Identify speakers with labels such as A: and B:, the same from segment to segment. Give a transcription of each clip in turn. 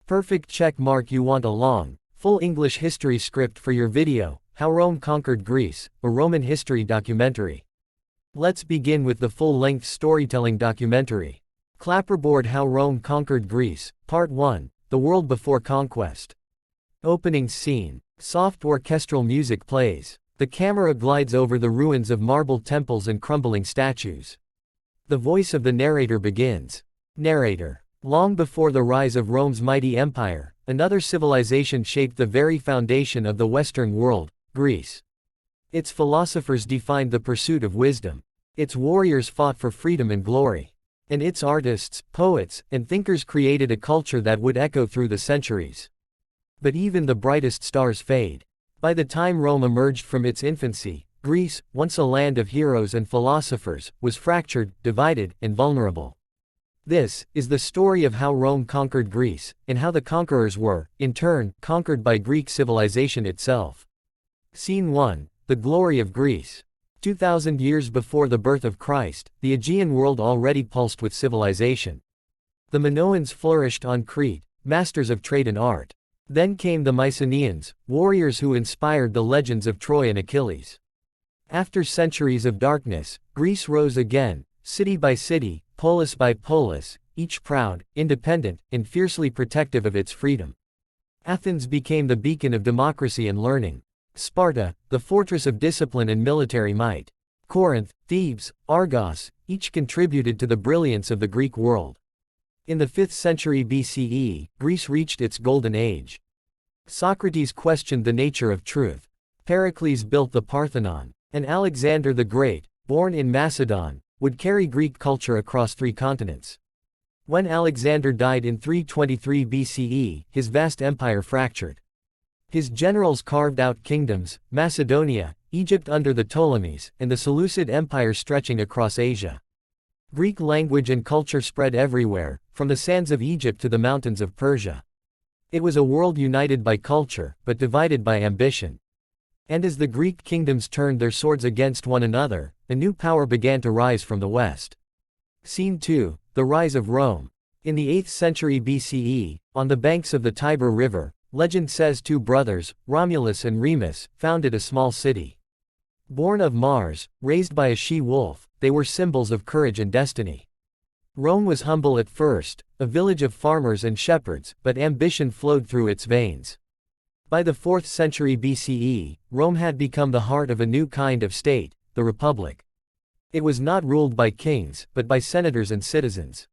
A: Perfect check mark. You want a long, full English history script for your video, How Rome Conquered Greece, a Roman history documentary. Let's begin with the full-length storytelling documentary. Clapperboard: How Rome Conquered Greece, Part 1, The World Before Conquest. Opening scene. Soft orchestral music plays. The camera glides over the ruins of marble temples and crumbling statues. The voice of the narrator begins. Narrator. Long before the rise of Rome's mighty empire, another civilization shaped the very foundation of the Western world, Greece. Its philosophers defined the pursuit of wisdom. Its warriors fought for freedom and glory. And its artists, poets, and thinkers created a culture that would echo through the centuries. But even the brightest stars fade. By the time Rome emerged from its infancy, Greece, once a land of heroes and philosophers, was fractured, divided, and vulnerable. This is the story of how Rome conquered Greece, and how the conquerors were, in turn, conquered by Greek civilization itself. Scene 1. The glory of Greece. 2,000 years before the birth of Christ, the Aegean world already pulsed with civilization. The Minoans flourished on Crete, masters of trade and art. Then came the Mycenaeans, warriors who inspired the legends of Troy and Achilles. After centuries of darkness, Greece rose again, city by city, polis by polis, each proud, independent, and fiercely protective of its freedom. Athens became the beacon of democracy and learning. Sparta, the fortress of discipline and military might. Corinth, Thebes, Argos, each contributed to the brilliance of the Greek world. In the 5th century BCE, Greece reached its golden age. Socrates questioned the nature of truth. Pericles built the Parthenon. And Alexander the Great, born in Macedon, would carry Greek culture across 3 continents. When Alexander died in 323 BCE, his vast empire fractured. His generals carved out kingdoms, Macedonia, Egypt under the Ptolemies, and the Seleucid Empire stretching across Asia. Greek language and culture spread everywhere, from the sands of Egypt to the mountains of Persia. It was a world united by culture, but divided by ambition. And as the Greek kingdoms turned their swords against one another, a new power began to rise from the west. Scene 2. The rise of Rome. In the 8th century BCE, on the banks of the Tiber River, legend says 2 brothers, Romulus and Remus, founded a small city. Born of Mars, raised by a she-wolf, they were symbols of courage and destiny. Rome was humble at first, a village of farmers and shepherds, but ambition flowed through its veins. By the 4th century BCE, Rome had become the heart of a new kind of state, the Republic. It was not ruled by kings, but by senators and citizens.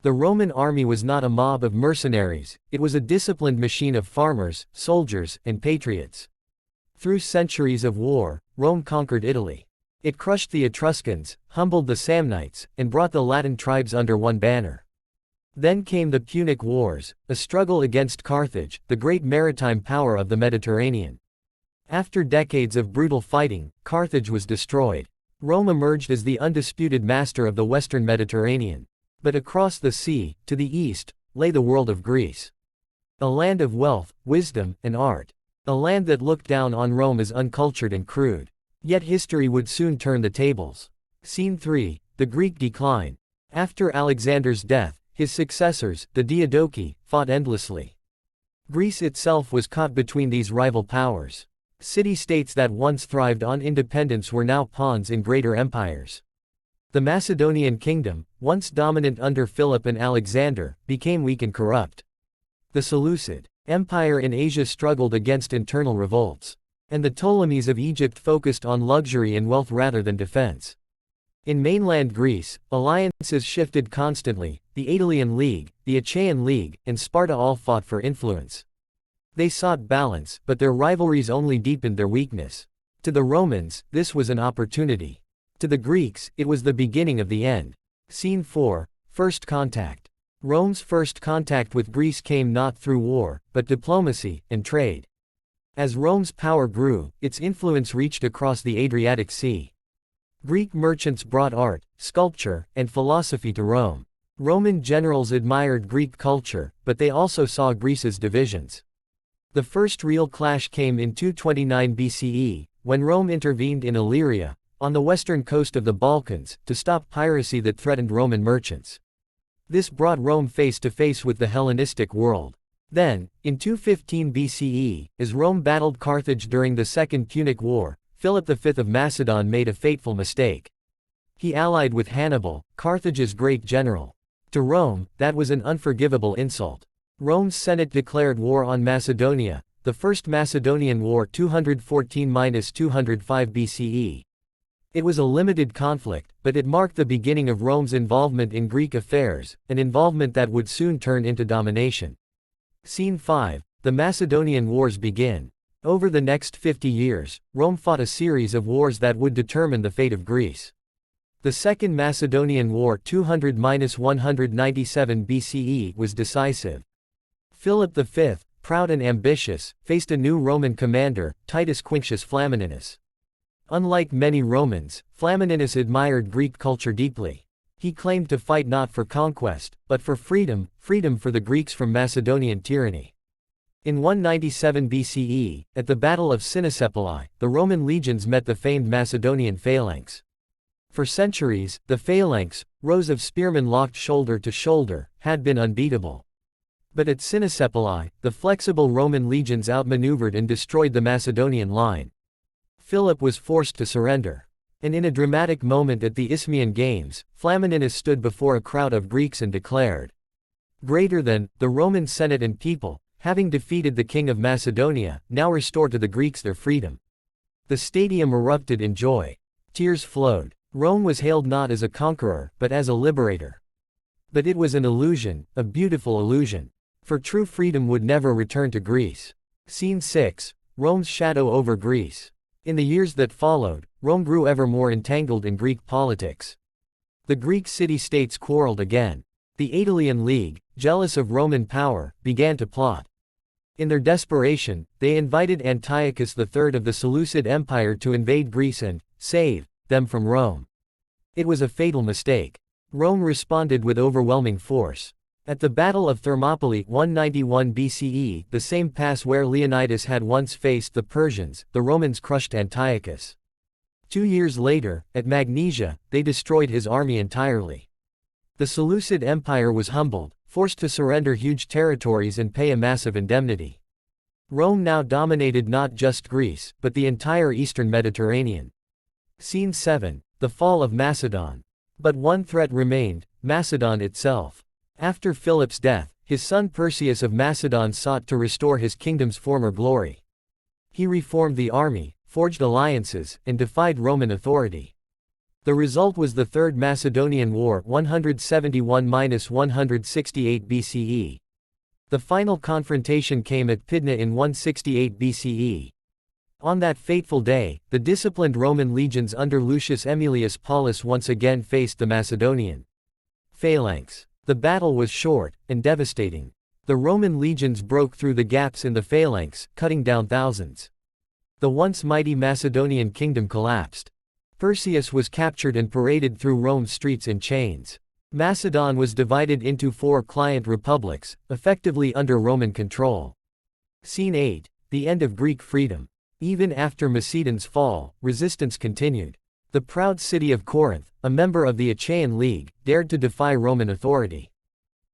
A: The Roman army was not a mob of mercenaries, it was a disciplined machine of farmers, soldiers, and patriots. Through centuries of war, Rome conquered Italy. It crushed the Etruscans, humbled the Samnites, and brought the Latin tribes under one banner. Then came the Punic Wars, a struggle against Carthage, the great maritime power of the Mediterranean. After decades of brutal fighting, Carthage was destroyed. Rome emerged as the undisputed master of the western Mediterranean. But across the sea, to the east, lay the world of Greece. A land of wealth, wisdom, and art. A land that looked down on Rome as uncultured and crude. Yet history would soon turn the tables. Scene 3. The Greek decline. After Alexander's death, his successors, the Diadochi, fought endlessly. Greece itself was caught between these rival powers. City-states that once thrived on independence were now pawns in greater empires. The Macedonian kingdom, once dominant under Philip and Alexander, became weak and corrupt. The Seleucid Empire in Asia struggled against internal revolts. And the Ptolemies of Egypt focused on luxury and wealth rather than defense. In mainland Greece, alliances shifted constantly. The Aetolian League, the Achaean League, and Sparta all fought for influence. They sought balance, but their rivalries only deepened their weakness. To the Romans, this was an opportunity. To the Greeks, it was the beginning of the end. Scene 4. First contact. Rome's first contact with Greece came not through war, but diplomacy and trade. As Rome's power grew, its influence reached across the Adriatic Sea. Greek merchants brought art, sculpture, and philosophy to Rome. Roman generals admired Greek culture, but they also saw Greece's divisions. The first real clash came in 229 BCE, when Rome intervened in Illyria, on the western coast of the Balkans, to stop piracy that threatened Roman merchants. This brought Rome face to face with the Hellenistic world. Then, in 215 BCE, as Rome battled Carthage during the Second Punic War, Philip V of Macedon made a fateful mistake. He allied with Hannibal, Carthage's great general. To Rome, that was an unforgivable insult. Rome's Senate declared war on Macedonia, the First Macedonian War 214–205 BCE. It was a limited conflict, but it marked the beginning of Rome's involvement in Greek affairs, an involvement that would soon turn into domination. Scene 5. The Macedonian Wars begin. Over the next 50 years, Rome fought a series of wars that would determine the fate of Greece. The Second Macedonian War 200–197 BCE was decisive. Philip V, proud and ambitious, faced a new Roman commander, Titus Quinctius Flamininus. Unlike many Romans, Flamininus admired Greek culture deeply. He claimed to fight not for conquest, but for freedom for the Greeks from Macedonian tyranny. In 197 BCE, at the Battle of Cynoscephalae, the Roman legions met the famed Macedonian Phalanx. For centuries, the Phalanx, rows of spearmen locked shoulder to shoulder, had been unbeatable. But at Cynoscephalae, the flexible Roman legions outmaneuvered and destroyed the Macedonian line. Philip was forced to surrender. And in a dramatic moment at the Isthmian Games, Flamininus stood before a crowd of Greeks and declared, "Greater than the Roman Senate and people, having defeated the king of Macedonia, now restore to the Greeks their freedom." The stadium erupted in joy. Tears flowed. Rome was hailed not as a conqueror, but as a liberator. But it was an illusion, a beautiful illusion. For true freedom would never return to Greece. Scene 6. Rome's shadow over Greece. In the years that followed, Rome grew ever more entangled in Greek politics. The Greek city-states quarreled again. The Aetolian League, jealous of Roman power, began to plot. In their desperation, they invited Antiochus III of the Seleucid Empire to invade Greece and save them from Rome. It was a fatal mistake. Rome responded with overwhelming force. At the Battle of Thermopylae 191 BCE, the same pass where Leonidas had once faced the Persians, the Romans crushed Antiochus. 2 years later, at Magnesia, they destroyed his army entirely. The Seleucid Empire was humbled, forced to surrender huge territories and pay a massive indemnity. Rome now dominated not just Greece, but the entire eastern Mediterranean. Scene 7. The fall of Macedon. But one threat remained, Macedon itself. After Philip's death, his son Perseus of Macedon sought to restore his kingdom's former glory. He reformed the army, forged alliances, and defied Roman authority. The result was the Third Macedonian War 171–168 BCE. The final confrontation came at Pydna in 168 BCE. On that fateful day, the disciplined Roman legions under Lucius Aemilius Paulus once again faced the Macedonian Phalanx. The battle was short and devastating. The Roman legions broke through the gaps in the Phalanx, cutting down thousands. The once mighty Macedonian kingdom collapsed. Perseus was captured and paraded through Rome's streets in chains. Macedon was divided into 4 client republics, effectively under Roman control. Scene 8. The end of Greek freedom. Even after Macedon's fall, resistance continued. The proud city of Corinth, a member of the Achaean League, dared to defy Roman authority.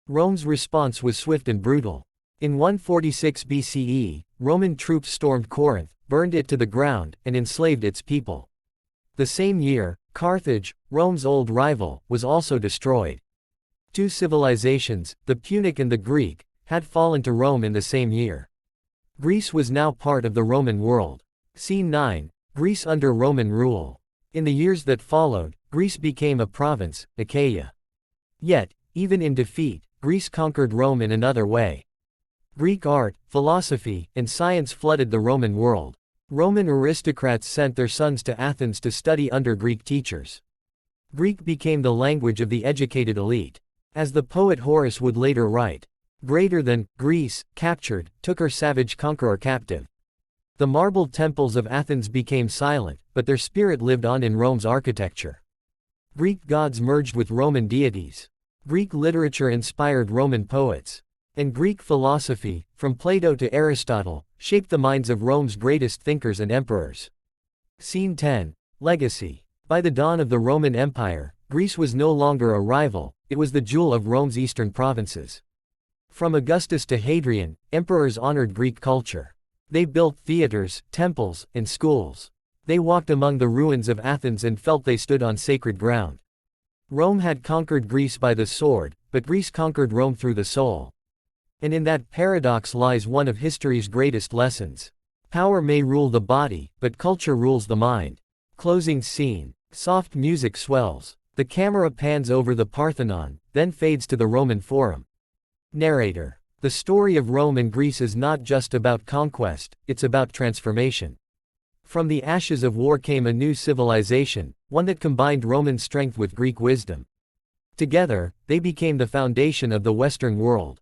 A: Rome's response was swift and brutal. In 146 BCE, Roman troops stormed Corinth, burned it to the ground, and enslaved its people. The same year, Carthage, Rome's old rival, was also destroyed. 2 civilizations, the Punic and the Greek, had fallen to Rome in the same year. Greece was now part of the Roman world. Scene 9. Greece under Roman rule. In the years that followed, Greece became a province, Achaia. Yet, even in defeat, Greece conquered Rome in another way. Greek art, philosophy, and science flooded the Roman world. Roman aristocrats sent their sons to Athens to study under Greek teachers. Greek became the language of the educated elite. As the poet Horace would later write, "Greater than Greece, captured, took her savage conqueror captive." The marble temples of Athens became silent, but their spirit lived on in Rome's architecture. Greek gods merged with Roman deities. Greek literature inspired Roman poets. And Greek philosophy, from Plato to Aristotle, shaped the minds of Rome's greatest thinkers and emperors. Scene 10. Legacy. By the dawn of the Roman Empire, Greece was no longer a rival, it was the jewel of Rome's eastern provinces. From Augustus to Hadrian, emperors honored Greek culture. They built theaters, temples, and schools. They walked among the ruins of Athens and felt they stood on sacred ground. Rome had conquered Greece by the sword, but Greece conquered Rome through the soul. And in that paradox lies one of history's greatest lessons. Power may rule the body, but culture rules the mind. Closing scene. Soft music swells. The camera pans over the Parthenon, then fades to the Roman Forum. Narrator. The story of Rome and Greece is not just about conquest, it's about transformation. From the ashes of war came a new civilization, one that combined Roman strength with Greek wisdom. Together, they became the foundation of the Western world.